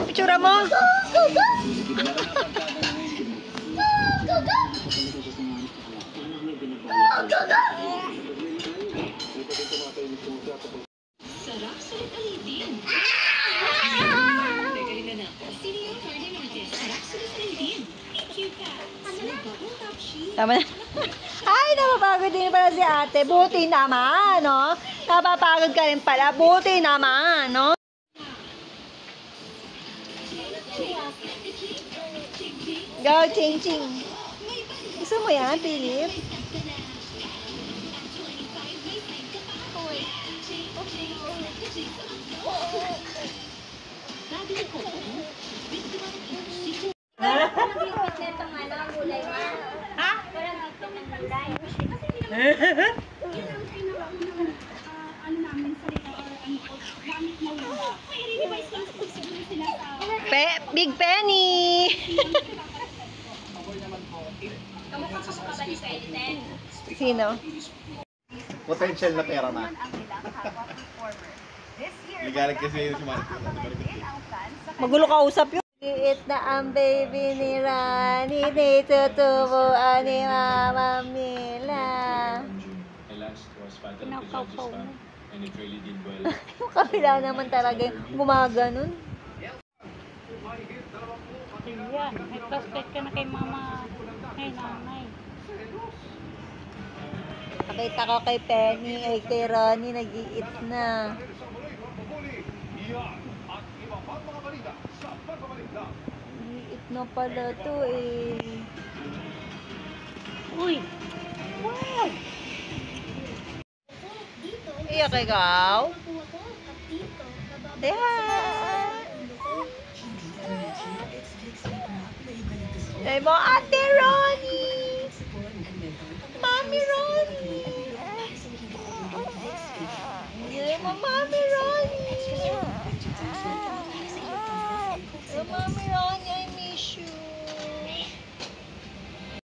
Picture mo. Sarap sulit ulitin. Teka, higa na. Sino yung garden artist? Sarap sulit ulitin. Cute ka. Bubble top sheet. Tama na. Ay, napapagod din pala si ate. Buti naman, no? Napapagod ka rin pala. Buti naman, no? Go, Ching Ching. Gusto mo yan, Philip? Big Penny! Sino? Potential na pera na. Ligalig kasi yun si Marco. Magulo ka usap yun. Liit na ang baby ni Rani, nitutubuan ni Mama Mila. Pinakapaw mo. Yung kabila naman talaga gumaganon. Yan, may prospect ka na kay mama, kay nanay. Nakita ko kay Penny, ay kay Ronnie, nag-iit na. Nag-iit na pala to eh. Uy! Wow! Iyak ikaw? Dehan! Say mo, Ate Ronnie! Mami Ronnie! Say mo, Mami Ronnie! Mami Ronnie!